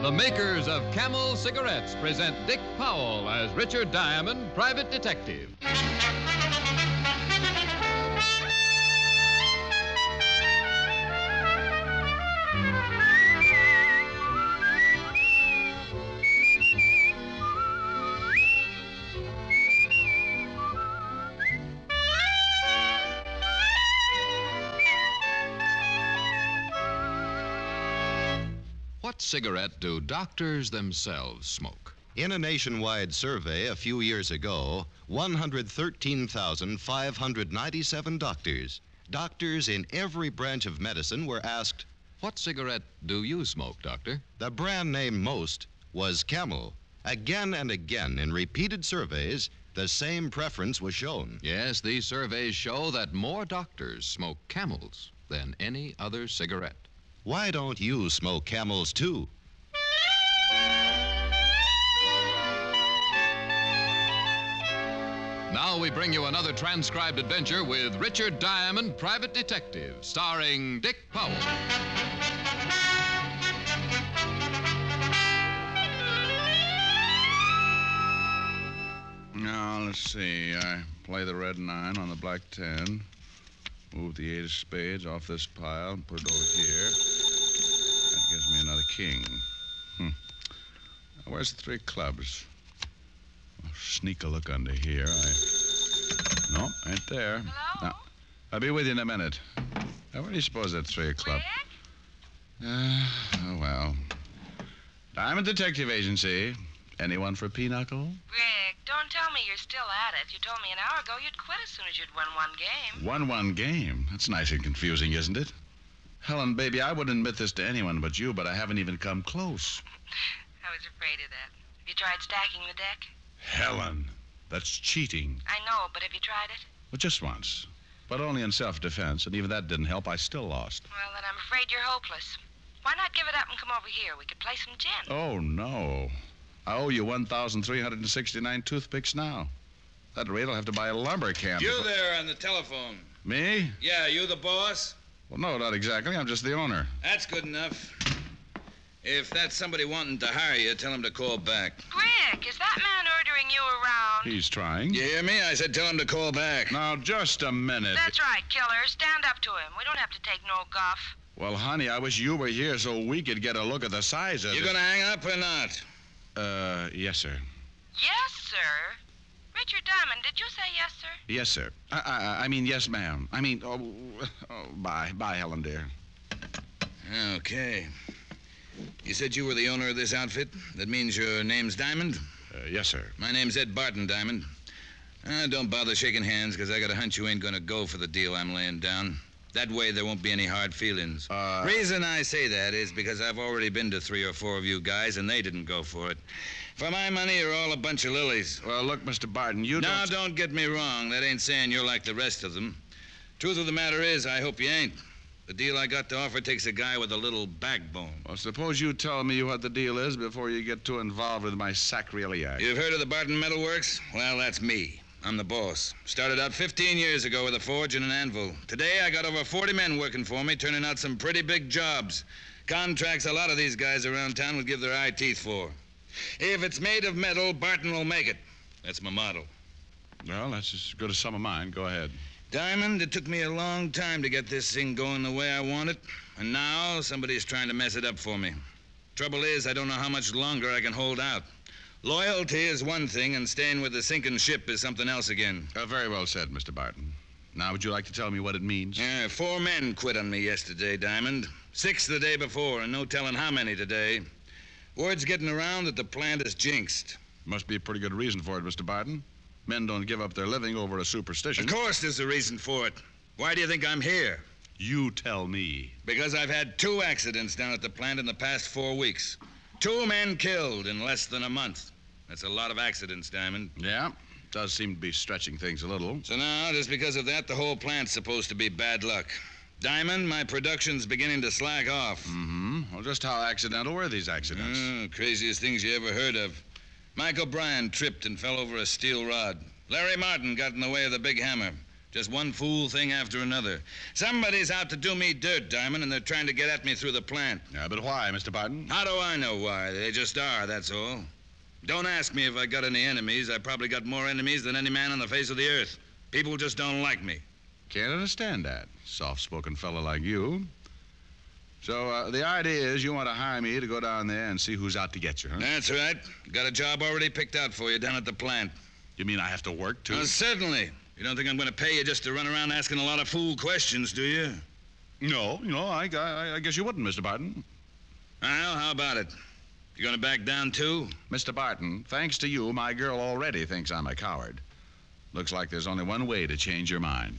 The makers of Camel cigarettes present Dick Powell as Richard Diamond, private detective. What cigarette do doctors themselves smoke? In a nationwide survey a few years ago, 113,597 doctors in every branch of medicine were asked, What cigarette do you smoke, Doctor? the brand name most was Camel. Again and again, in repeated surveys, the same preference was shown. Yes, these surveys show that more doctors smoke Camels than any other cigarette. Why don't you smoke Camels, too? Now we bring you another transcribed adventure with Richard Diamond, private detective, starring Dick Powell. Now, let's see. I play the red 9 on the black 10. Move the 8 of spades off this pile and put it over here. That gives me another king. Now, where's the 3 clubs? I'll sneak a look under here. No, ain't there. Hello? Now, I'll be with you in a minute. Now, where do you suppose that 3 o'clock? Oh, well. Diamond Detective Agency. Anyone for Pinochle? Gregg, don't tell me you're still at it. You told me an hour ago you'd quit as soon as you'd won one game. Won one game? That's nice and confusing, isn't it? Helen, baby, I wouldn't admit this to anyone but you, but I haven't even come close. I was afraid of that. Have you tried stacking the deck? Helen, that's cheating. I know, but have you tried it? Well, just once. But only in self-defense, and even that didn't help. I still lost. Well, then I'm afraid you're hopeless. Why not give it up and come over here? We could play some gin. Oh, no. I owe you 1,369 toothpicks now. At that rate, I'll have to buy a lumber camp. You there on the telephone. Me? Yeah, you the boss? Well, no, not exactly. I'm just the owner. That's good enough. If that's somebody wanting to hire you, tell him to call back. Gregg, is that man ordering you around? He's trying. You hear me? I said tell him to call back. Now, just a minute. That's right, killer. Stand up to him. We don't have to take no guff. Well, honey, I wish you were here so we could get a look at the size of You it. gonna hang up or not? Yes, sir. Yes, sir. Richard Diamond, did you say yes, sir? Yes, sir. I mean, yes, ma'am. I mean, bye. Bye, Helen, dear. Okay. You said you were the owner of this outfit? That means your name's Diamond? Yes, sir. My name's Ed Barton, Diamond. Don't bother shaking hands, because I got a hunch you ain't gonna go for the deal I'm laying down. That way there won't be any hard feelings. Reason I say that is because I've already been to 3 or 4 of you guys, and they didn't go for it. For my money, you're all a bunch of lilies. Well, look, Mr. Barton, you Now, don't get me wrong. That ain't saying you're like the rest of them. Truth of the matter is, I hope you ain't. The deal I got to offer takes a guy with a little backbone. Well, suppose you tell me what the deal is before you get too involved with my sacroiliac. You've heard of the Barton Metal Works? Well, that's me. I'm the boss. Started out 15 years ago with a forge and an anvil. Today, I got over 40 men working for me, turning out some pretty big jobs. Contracts a lot of these guys around town would give their eye teeth for. If it's made of metal, Barton will make it. That's my motto. Well, that's as good as some of mine. Go ahead. Diamond, it took me a long time to get this thing going the way I want it. And now, somebody's trying to mess it up for me. Trouble is, I don't know how much longer I can hold out. Loyalty is one thing, and staying with the sinking ship is something else again. Very well said, Mr. Barton. Now, would you like to tell me what it means? 4 men quit on me yesterday, Diamond. 6 the day before, and no telling how many today. Word's getting around that the plant is jinxed. Must be a pretty good reason for it, Mr. Barton. Men don't give up their living over a superstition. Of course there's a reason for it. Why do you think I'm here? You tell me. Because I've had 2 accidents down at the plant in the past 4 weeks. 2 men killed in less than a month. That's a lot of accidents, Diamond. Yeah, does seem to be stretching things a little. So now, just because of that, the whole plant's supposed to be bad luck. Diamond, my production's beginning to slack off. Mm-hmm. Well, just how accidental were these accidents? Craziest things you ever heard of. Mike O'Brien tripped and fell over a steel rod. Larry Martin got in the way of the big hammer. Just one fool thing after another. Somebody's out to do me dirt, Diamond, and they're trying to get at me through the plant. Yeah, but why, Mr. Barton? How do I know why? They just are, that's all. Don't ask me if I got any enemies. I probably got more enemies than any man on the face of the earth. People just don't like me. Can't understand that. Soft-spoken fellow like you. So, the idea is you want to hire me to go down there and see who's out to get you, huh? That's right. Got a job already picked out for you down at the plant. You mean I have to work, too? Certainly. You don't think I'm going to pay you just to run around asking a lot of fool questions, do you? No, I guess you wouldn't, Mr. Barton. Well, how about it? You going to back down, too? Mr. Barton, thanks to you, my girl already thinks I'm a coward. Looks like there's only one way to change your mind.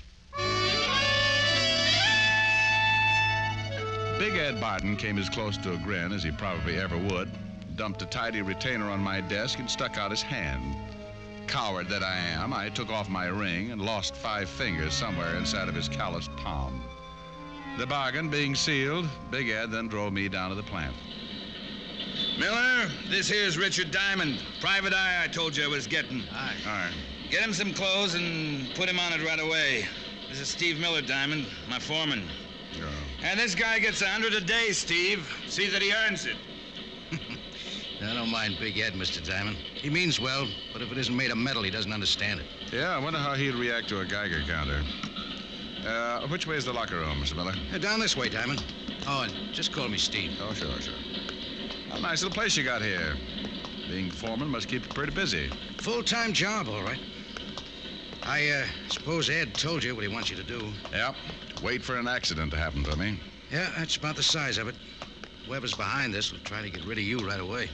Big Ed Barton came as close to a grin as he probably ever would, dumped a tidy retainer on my desk, and stuck out his hand. Coward that I am, I took off my ring and lost 5 fingers somewhere inside of his calloused palm. The bargain being sealed, Big Ed then drove me down to the plant. Miller, this here's Richard Diamond. Private eye I told you I was getting. All right. Get him some clothes and put him on it right away. This is Steve Miller, Diamond, my foreman. Yeah. And this guy gets 100 a day, Steve. See that he earns it. I don't mind Big Ed, Mr. Diamond. He means well, but if it isn't made of metal, he doesn't understand it. Yeah, I wonder how he'd react to a Geiger counter. Which way is the locker room, Mr. Miller? Down this way, Diamond. Oh, and just call me Steve. Oh, sure. A nice little place you got here. Being foreman must keep you pretty busy. Full-time job, all right. I suppose Ed told you what he wants you to do. Yep. Wait for an accident to happen to me. Yeah, that's about the size of it. Whoever's behind this will try to get rid of you right away.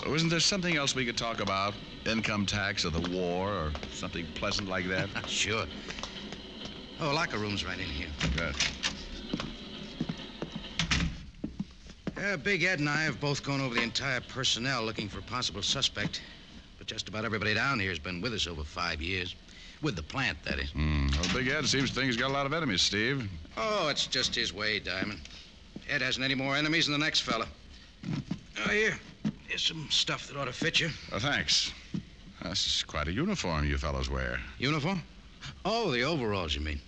Oh, isn't there something else we could talk about? Income tax or the war or something pleasant like that? Sure. Oh, locker room's right in here. Good. Big Ed and I have both gone over the entire personnel looking for a possible suspect. But just about everybody down here has been with us over 5 years. With the plant, that is. Well, Big Ed seems to think he's got a lot of enemies, Steve. Oh, it's just his way, Diamond. Ed hasn't any more enemies than the next fella. Oh, here's some stuff that ought to fit you. Oh, thanks. That's quite a uniform you fellows wear. Uniform? Oh, the overalls, you mean?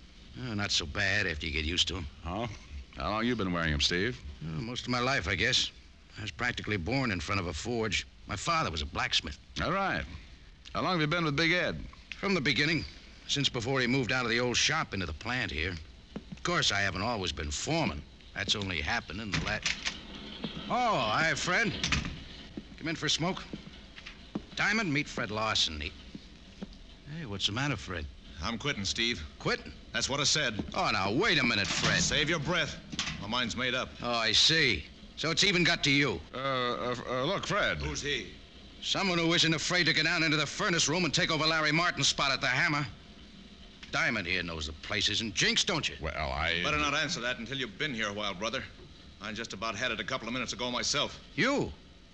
Oh, not so bad after you get used to them. Oh? How long you been wearing them, Steve? Oh, most of my life, I guess. I was practically born in front of a forge. My father was a blacksmith. All right. How long have you been with Big Ed? From the beginning. Since before he moved out of the old shop into the plant here. Of course, I haven't always been foreman. That's only happened in the last... Oh, hi, Fred. Come in for a smoke. Diamond, meet Fred Larson. Hey, what's the matter, Fred? I'm quitting, Steve. Quitting? That's what I said. Oh, now, wait a minute, Fred. Save your breath. My mind's made up. Oh, I see. So it's even got to you. Look, Fred. Who's he? Someone who isn't afraid to get down into the furnace room and take over Larry Martin's spot at the hammer. Diamond here knows the place isn't jinxed, don't you? Well, I... Better not answer that until you've been here a while, brother. I just about had it a couple of minutes ago myself. You?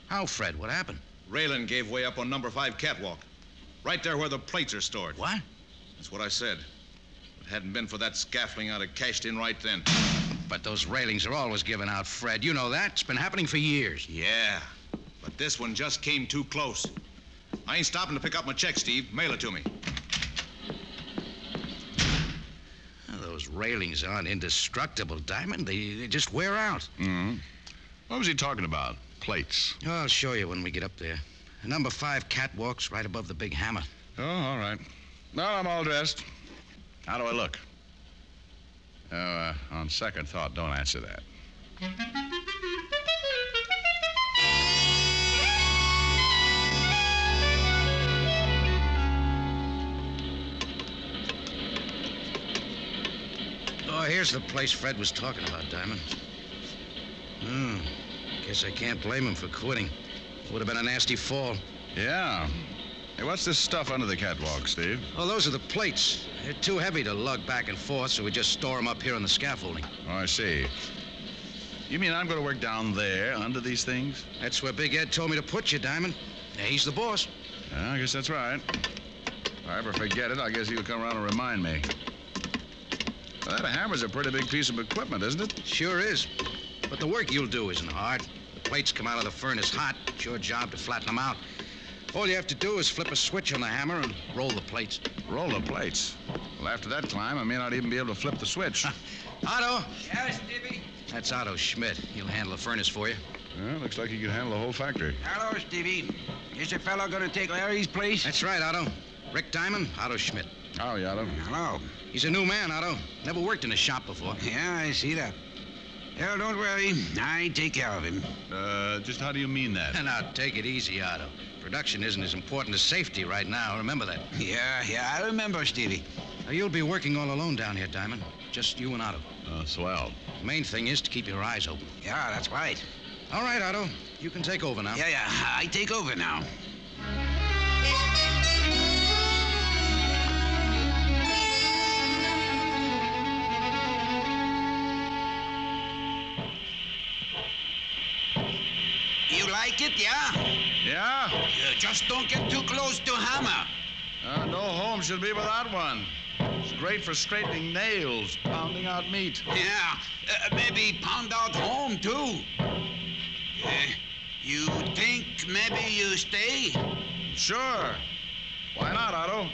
How, Fred? What happened? Raylan gave way up on number 5 catwalk. Right there where the plates are stored. What? That's what I said. If it hadn't been for that scaffolding, I'd have cashed in right then. But those railings are always given out, Fred. You know that. It's been happening for years. Yeah, but this one just came too close. I ain't stopping to pick up my check, Steve. Mail it to me. Those railings aren't indestructible, Diamond. They just wear out. Mm-hmm. What was he talking about? Plates. Oh, I'll show you when we get up there. Number 5 catwalk's right above the big hammer. Oh, all right. No, I'm all dressed. How do I look? On second thought, don't answer that. Oh, here's the place Fred was talking about, Diamond. Guess I can't blame him for quitting. Would have been a nasty fall. Yeah. Hey, what's this stuff under the catwalk, Steve? Oh, those are the plates. They're too heavy to lug back and forth, so we just store them up here on the scaffolding. Oh, I see. You mean I'm going to work down there under these things? That's where Big Ed told me to put you, Diamond. Yeah, he's the boss. Yeah, I guess that's right. If I ever forget it, I guess he'll come around and remind me. Well, that hammer's a pretty big piece of equipment, isn't it? Sure is. But the work you'll do isn't hard. The plates come out of the furnace hot. It's your job to flatten them out. All you have to do is flip a switch on the hammer and roll the plates. Roll the plates? Well, after that climb, I may not even be able to flip the switch. Otto! Yes, Stevie? That's Otto Schmidt. He'll handle the furnace for you. Yeah, looks like he can handle the whole factory. Hello, Stevie. Is the fellow going to take Larry's place? That's right, Otto. Rick Diamond, Otto Schmidt. How, Otto? Hello. He's a new man, Otto. Never worked in a shop before. Yeah, I see that. Well, don't worry. I take care of him. Just how do you mean that? Now, take it easy, Otto. Production isn't as important as safety right now. Remember that. Yeah, I remember, Stevie. Now, you'll be working all alone down here, Diamond. Just you and Otto. Swell. The main thing is to keep your eyes open. Yeah, that's right. All right, Otto. You can take over now. Yeah, I take over now. You like it, yeah? Yeah? Just don't get too close to hammer. No home should be without one. It's great for straightening nails, pounding out meat. Yeah, maybe pound out home, too. You think maybe you stay? Sure. Why not, Otto?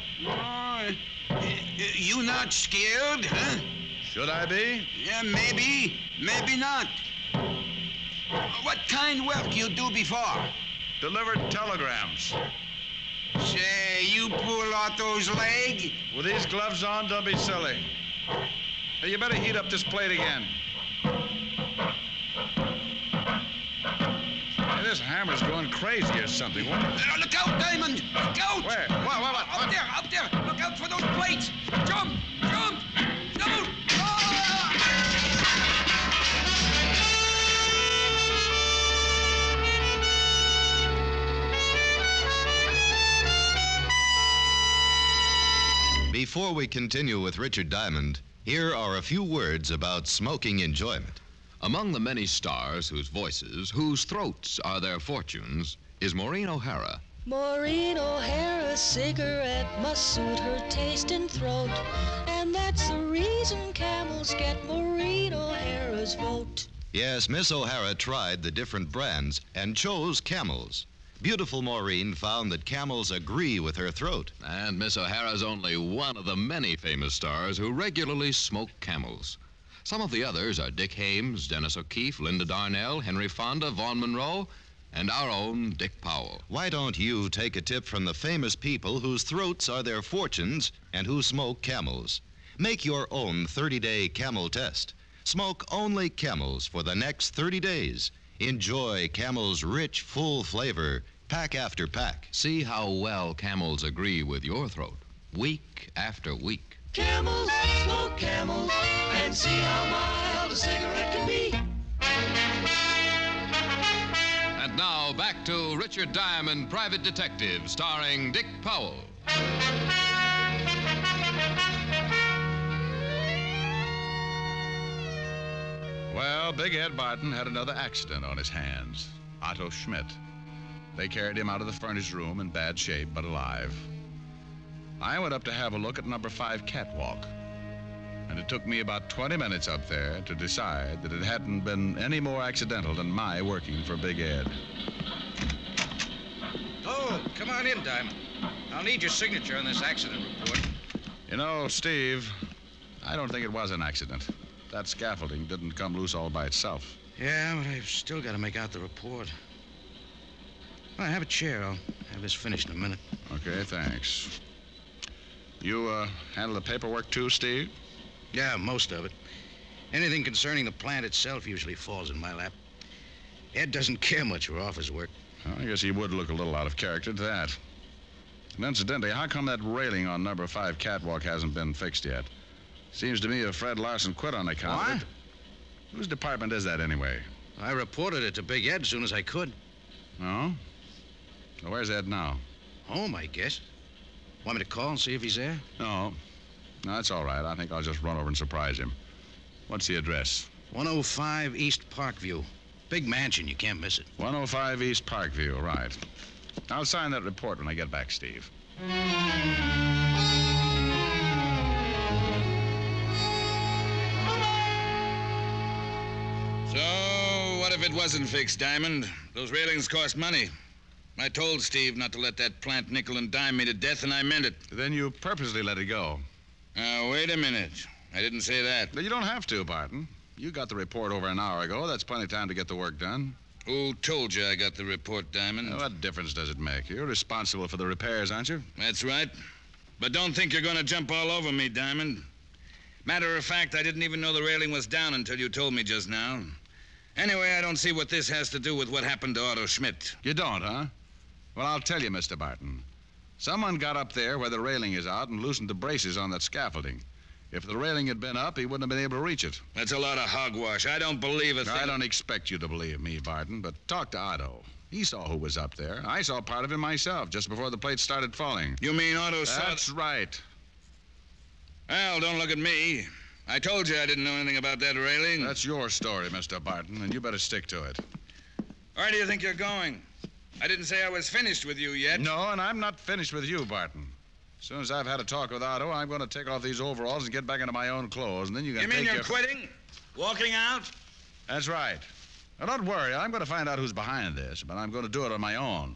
You not scared, huh? Should I be? Yeah, maybe not. What kind work you do before? Delivered telegrams. Say, you pull Otto's leg? With these gloves on, don't be silly. Hey, you better heat up this plate again. Hey, this hammer's going crazy or something. What? Look out, Diamond! Look out! Where? What? Up there! Look out for those plates! Jump! Down! Before we continue with Richard Diamond, here are a few words about smoking enjoyment. Among the many stars whose voices, whose throats are their fortunes, is Maureen O'Hara. Maureen O'Hara's cigarette must suit her taste and throat, and that's the reason camels get Maureen O'Hara's vote. Yes, Miss O'Hara tried the different brands and chose Camels. Beautiful Maureen found that Camels agree with her throat. And Miss O'Hara's only one of the many famous stars who regularly smoke Camels. Some of the others are Dick Haymes, Dennis O'Keefe, Linda Darnell, Henry Fonda, Vaughn Monroe, and our own Dick Powell. Why don't you take a tip from the famous people whose throats are their fortunes and who smoke Camels? Make your own 30-day Camel test. Smoke only Camels for the next 30 days. Enjoy Camel's rich, full flavor, pack after pack. See how well Camels agree with your throat, week after week. Camels, smoke Camels, and see how mild a cigarette can be. And now back to Richard Diamond, Private Detective, starring Dick Powell. Well, Big Ed Barton had another accident on his hands. Otto Schmidt. They carried him out of the furnace room in bad shape, but alive. I went up to have a look at number 5 catwalk. And it took me about 20 minutes up there to decide that it hadn't been any more accidental than my working for Big Ed. Oh, come on in, Diamond. I'll need your signature on this accident report. You know, Steve, I don't think it was an accident. That scaffolding didn't come loose all by itself. Yeah, but I've still got to make out the report. Well, have a chair. I'll have this finished in a minute. Okay, thanks. You handle the paperwork too, Steve? Yeah, most of it. Anything concerning the plant itself usually falls in my lap. Ed doesn't care much for office work. Well, I guess he would look a little out of character to that. And incidentally, how come that railing on number 5 catwalk hasn't been fixed yet? Seems to me if Fred Larson quit on account of it. Whose department is that anyway? I reported it to Big Ed as soon as I could. Oh? Well, where's Ed now? Home, I guess. Want me to call and see if he's there? No, that's all right. I think I'll just run over and surprise him. What's the address? 105 East Parkview. Big mansion, you can't miss it. 105 East Parkview, right. I'll sign that report when I get back, Steve. So, what if it wasn't fixed, Diamond? Those railings cost money. I told Steve not to let that plant nickel and dime me to death, and I meant it. Then you purposely let it go. Now, wait a minute. I didn't say that. But you don't have to, Barton. You got the report over an hour ago. That's plenty of time to get the work done. Who told you I got the report, Diamond? Now, what difference does it make? You're responsible for the repairs, aren't you? That's right. But don't think you're going to jump all over me, Diamond. Matter of fact, I didn't even know the railing was down until you told me just now. Anyway, I don't see what this has to do with what happened to Otto Schmidt. You don't, huh? Well, I'll tell you, Mr. Barton. Someone got up there where the railing is out and loosened the braces on that scaffolding. If the railing had been up, he wouldn't have been able to reach it. That's a lot of hogwash. I don't believe a thing. I don't expect you to believe me, Barton, but talk to Otto. He saw who was up there. I saw part of him myself just before the plates started falling. You mean Otto saw... That's right. Well, don't look at me. I told you I didn't know anything about that railing. That's your story, Mr. Barton, and you better stick to it. Where do you think you're going? I didn't say I was finished with you yet. No, and I'm not finished with you, Barton. As soon as I've had a talk with Otto, I'm going to take off these overalls and get back into my own clothes, and then you can You mean you're quitting? Walking out? That's right. Now, don't worry. I'm going to find out who's behind this, but I'm going to do it on my own.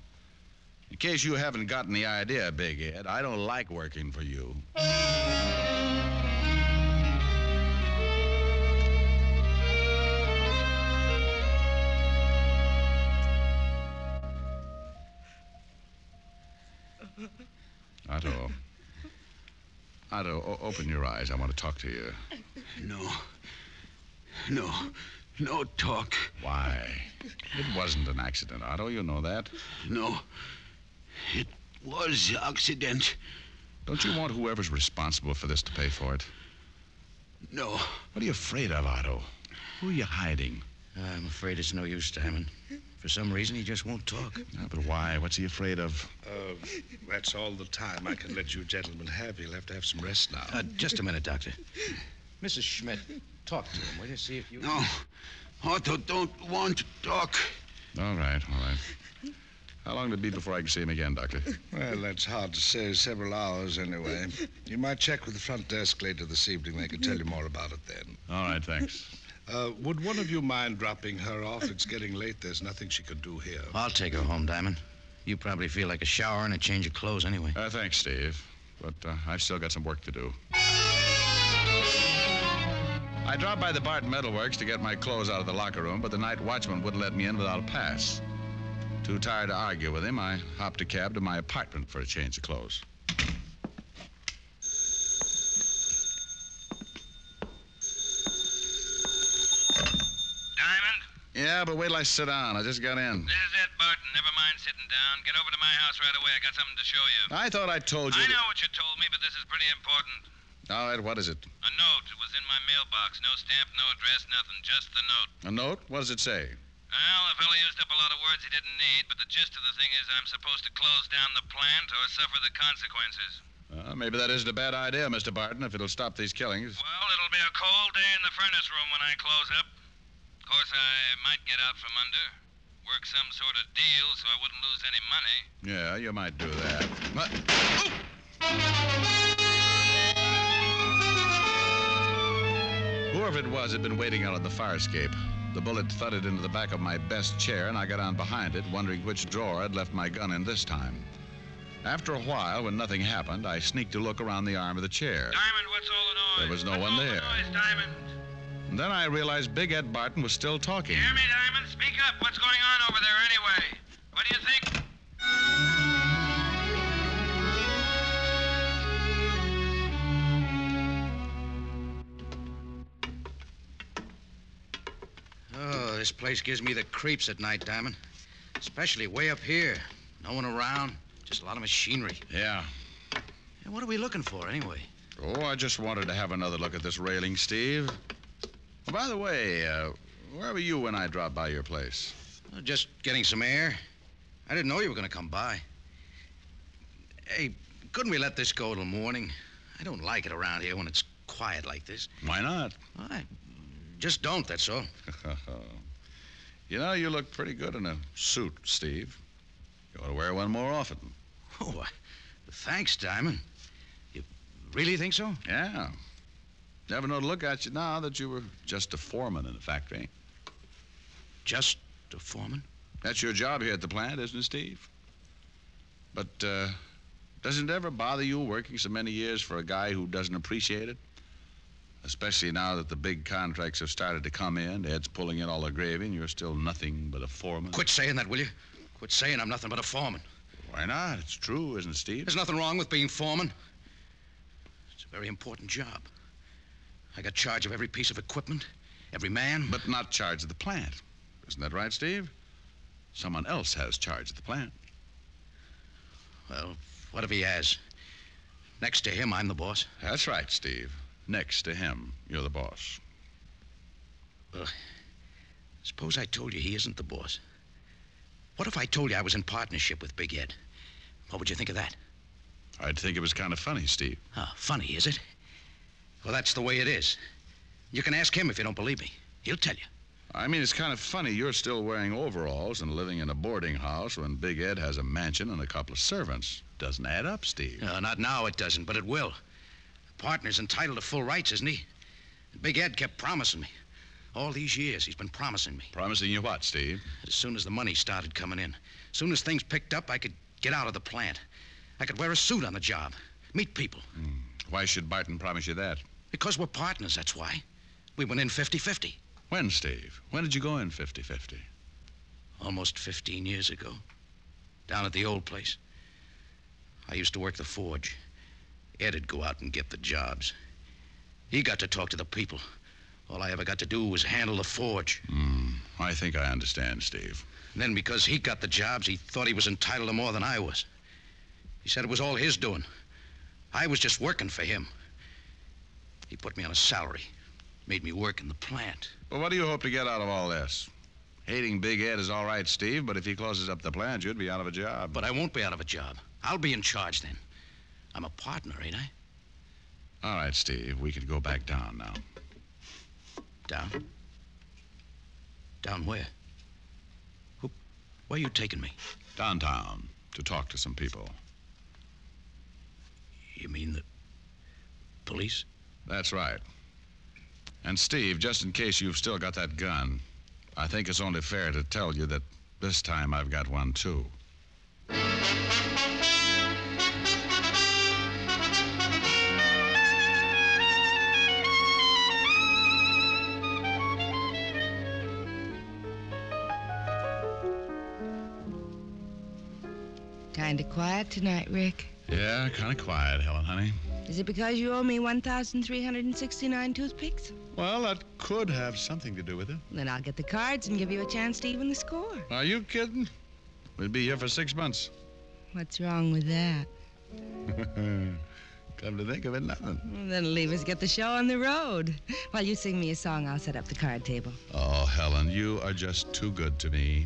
In case you haven't gotten the idea, Big Ed, I don't like working for you. Otto, open your eyes. I want to talk to you. No talk. Why? It wasn't an accident, Otto. You know that. No, it was accident. Don't you want whoever's responsible for this to pay for it? No. What are you afraid of, Otto? Who are you hiding? I'm afraid it's no use, Diamond. For some reason, he just won't talk. No, but why? What's he afraid of? That's all the time I can let you gentlemen have. You'll have to have some rest now. Just a minute, Doctor. Mrs. Schmidt, talk to him, will you? See if you... No, Otto don't want to talk. All right. How long will it be before I can see him again, Doctor? Well, that's hard to say. Several hours, anyway. You might check with the front desk later this evening. They can tell you more about it then. All right, thanks. Would one of you mind dropping her off? It's getting late. There's nothing she could do here. I'll take her home, Diamond. You probably feel like a shower and a change of clothes anyway. Thanks, Steve. But I've still got some work to do. I dropped by the Barton Metalworks to get my clothes out of the locker room, but the night watchman wouldn't let me in without a pass. Too tired to argue with him, I hopped a cab to my apartment for a change of clothes. Yeah, but wait till I sit down. I just got in. This is it, Barton. Never mind sitting down. Get over to my house right away. I got something to show you. I thought I told you. I know what you told me, but this is pretty important. All right, what is it? A note. It was in my mailbox. No stamp, no address, nothing. Just the note. A note? What does it say? Well, the fellow used up a lot of words he didn't need, but the gist of the thing is I'm supposed to close down the plant or suffer the consequences. Maybe that isn't a bad idea, Mr. Barton, if it'll stop these killings. Well, it'll be a cold day in the furnace room when I close up. Of course, I might get out from under. Work some sort of deal so I wouldn't lose any money. Yeah, you might do that. Whoever it was had been waiting out on the fire escape. The bullet thudded into the back of my best chair, and I got on behind it, wondering which drawer I'd left my gun in this time. After a while, when nothing happened, I sneaked a look around the arm of the chair. Diamond, what's all the noise? There was no one there. What's all the noise, Diamond? And then I realized Big Ed Barton was still talking. You hear me, Diamond? Speak up. What's going on over there anyway? What do you think? Oh, this place gives me the creeps at night, Diamond. Especially way up here. No one around. Just a lot of machinery. Yeah. And what are we looking for, anyway? Oh, I just wanted to have another look at this railing, Steve. Oh, by the way, where were you when I dropped by your place? Just getting some air. I didn't know you were going to come by. Hey, couldn't we let this go till morning? I don't like it around here when it's quiet like this. Why not? I just don't, that's all. You know, you look pretty good in a suit, Steve. You ought to wear one more often. Oh, thanks, Diamond. You really think so? Yeah. Never know to look at you now that you were just a foreman in the factory. Just a foreman? That's your job here at the plant, isn't it, Steve? But Doesn't it ever bother you working so many years for a guy who doesn't appreciate it? Especially now that the big contracts have started to come in. Ed's pulling in all the gravy, and you're still nothing but a foreman. Quit saying that, will you? Quit saying I'm nothing but a foreman. Why not? It's true, isn't it, Steve? There's nothing wrong with being foreman. It's a very important job. I got charge of every piece of equipment, every man. But not charge of the plant. Isn't that right, Steve? Someone else has charge of the plant. Well, what if he has? Next to him, I'm the boss. That's right, Steve. Next to him, you're the boss. Well, suppose I told you he isn't the boss. What if I told you I was in partnership with Big Ed? What would you think of that? I'd think it was kind of funny, Steve. Oh, funny, is it? Well, that's the way it is. You can ask him if you don't believe me. He'll tell you. I mean, it's kind of funny you're still wearing overalls and living in a boarding house when Big Ed has a mansion and a couple of servants. Doesn't add up, Steve. No, not now it doesn't, but it will. The partner's entitled to full rights, isn't he? Big Ed kept promising me. All these years, he's been promising me. Promising you what, Steve? As soon as the money started coming in, as soon as things picked up, I could get out of the plant. I could wear a suit on the job, meet people. Why should Barton promise you that? Because we're partners, that's why. We went in 50-50. When, Steve? When did you go in 50-50? Almost 15 years ago. Down at the old place. I used to work the forge. Ed'd go out and get the jobs. He got to talk to the people. All I ever got to do was handle the forge. I think I understand, Steve. And then because he got the jobs, he thought he was entitled to more than I was. He said it was all his doing. I was just working for him. He put me on a salary. Made me work in the plant. Well, what do you hope to get out of all this? Hating Big Ed is all right, Steve, but if he closes up the plant, you'd be out of a job. But I won't be out of a job. I'll be in charge then. I'm a partner, ain't I? All right, Steve, we could go back down now. Down? Down where? Where are you taking me? Downtown, to talk to some people. You mean the police? That's right. And Steve, just in case you've still got that gun, I think it's only fair to tell you that this time I've got one, too. Kinda quiet tonight, Rick. Yeah, kind of quiet, Helen, honey. Is it because you owe me 1,369 toothpicks? Well, that could have something to do with it. Then I'll get the cards and give you a chance to even the score. Are you kidding? We'll be here for 6 months. What's wrong with that? Come to think of it, nothing. Well, then leave us get the show on the road. While you sing me a song, I'll set up the card table. Oh, Helen, you are just too good to me.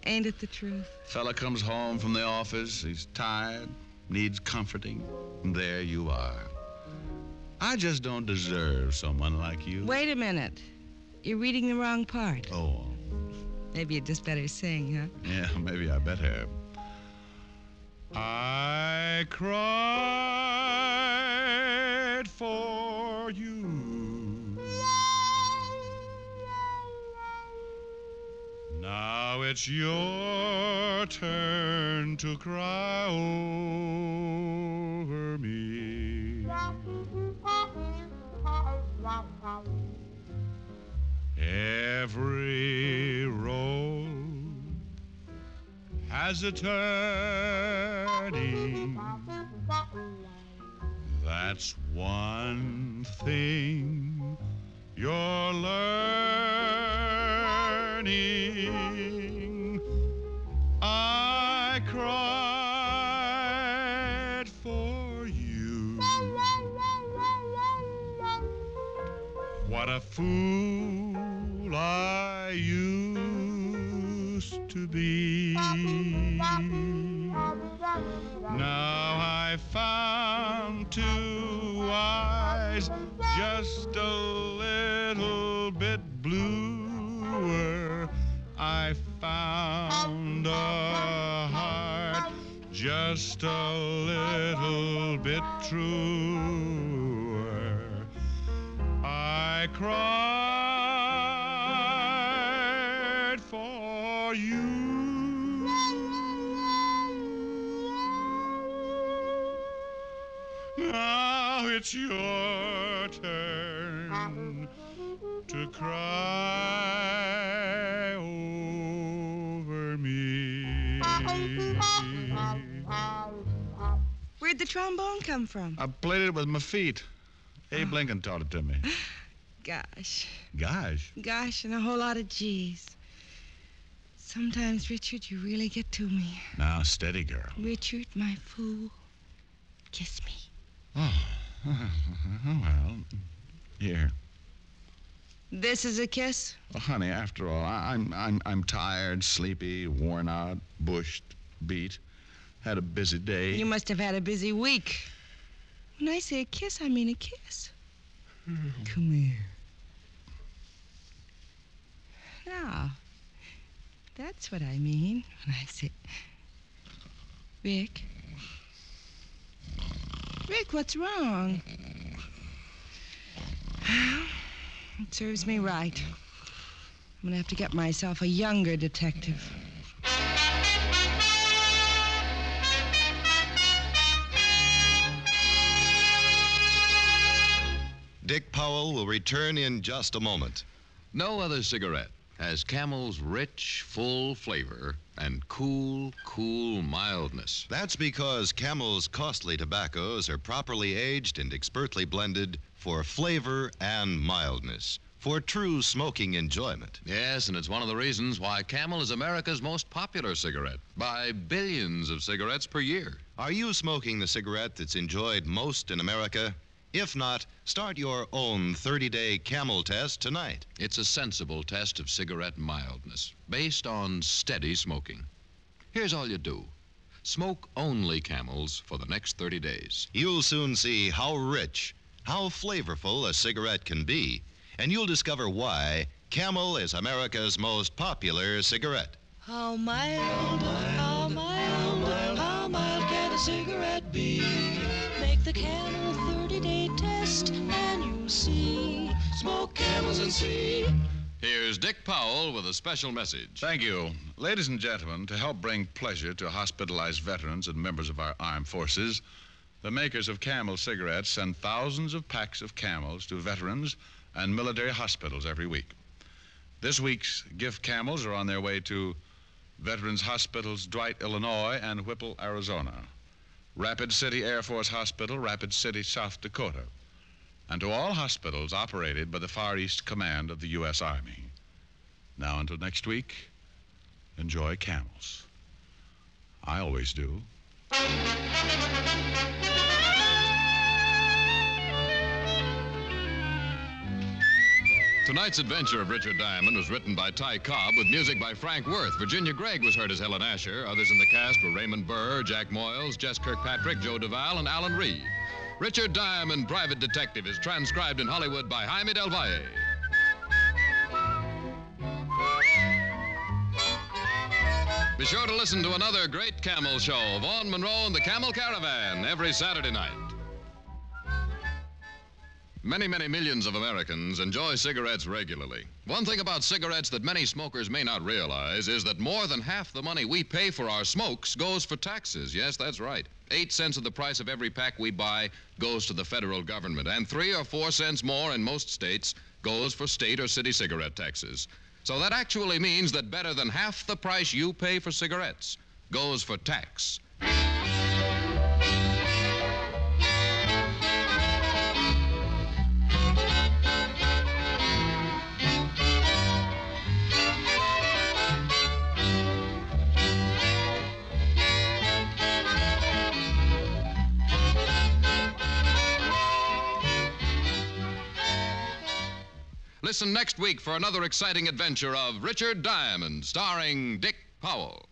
Ain't it the truth? Fella comes home from the office, he's tired, needs comforting, and there you are. I just don't deserve someone like you. Wait a minute. You're reading the wrong part. Oh. Maybe you'd just better sing, huh? Yeah, maybe I better. I cried for you. Now it's your turn to cry over me. Every road has a turning. That's one thing you're learning. I cried for you. What a fool I used to be. Now I found two eyes just a little bit bluer. I found a heart just a little bit truer. I cried for you. it's your turn to cry over me. Where'd the trombone come from? I played it with my feet. Abe Lincoln taught it to me. Gosh. Gosh. Gosh, and a whole lot of G's. Sometimes, Richard, you really get to me. Now, steady, girl. Richard, my fool, kiss me. Oh, well, here. This is a kiss? Well, honey, after all, I'm tired, sleepy, worn out, bushed, beat. Had a busy day. You must have had a busy week. When I say a kiss, I mean a kiss. Come here. Now, that's what I mean when I say... Rick? Rick, what's wrong? It serves me right. I'm gonna have to get myself a younger detective. Dick Powell will return in just a moment. No other cigarette has Camel's rich, full flavor and cool mildness. That's because Camel's costly tobaccos are properly aged and expertly blended for flavor and mildness, for true smoking enjoyment. Yes, and it's one of the reasons why Camel is America's most popular cigarette, by billions of cigarettes per year. Are you smoking the cigarette that's enjoyed most in America? If not, start your own 30-day Camel test tonight. It's a sensible test of cigarette mildness, based on steady smoking. Here's all you do. Smoke only Camels for the next 30 days. You'll soon see how rich, how flavorful a cigarette can be, and you'll discover why Camel is America's most popular cigarette. How mild, how mild, how mild can a cigarette be? Make the Camel 30-day test and you'll see. Smoke Camels and see. Here's Dick Powell with a special message. Thank you. Ladies and gentlemen, to help bring pleasure to hospitalized veterans and members of our armed forces, the makers of Camel cigarettes send thousands of packs of Camels to veterans and military hospitals every week. This week's gift Camels are on their way to Veterans Hospitals Dwight, Illinois, and Whipple, Arizona, Rapid City Air Force Hospital, Rapid City, South Dakota, and to all hospitals operated by the Far East Command of the U.S. Army. Now, until next week, enjoy Camels. I always do. Tonight's adventure of Richard Diamond was written by Ty Cobb with music by Frank Worth. Virginia Gregg was heard as Helen Asher. Others in the cast were Raymond Burr, Jack Moyles, Jess Kirkpatrick, Joe Duvall, and Alan Reed. Richard Diamond, Private Detective, is transcribed in Hollywood by Jaime del Valle. Be sure to listen to another great Camel show, Vaughn Monroe and the Camel Caravan, every Saturday night. Many millions of Americans enjoy cigarettes regularly. One thing about cigarettes that many smokers may not realize is that more than half the money we pay for our smokes goes for taxes. Yes, that's right. 8 cents of the price of every pack we buy goes to the federal government, and 3 or 4 cents more in most states goes for state or city cigarette taxes. So that actually means that better than half the price you pay for cigarettes goes for tax. Listen next week for another exciting adventure of Richard Diamond, starring Dick Powell.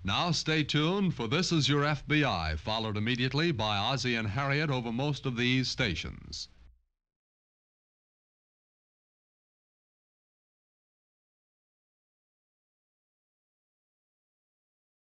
Now stay tuned, for This Is Your FBI, followed immediately by Ozzie and Harriet over most of these stations.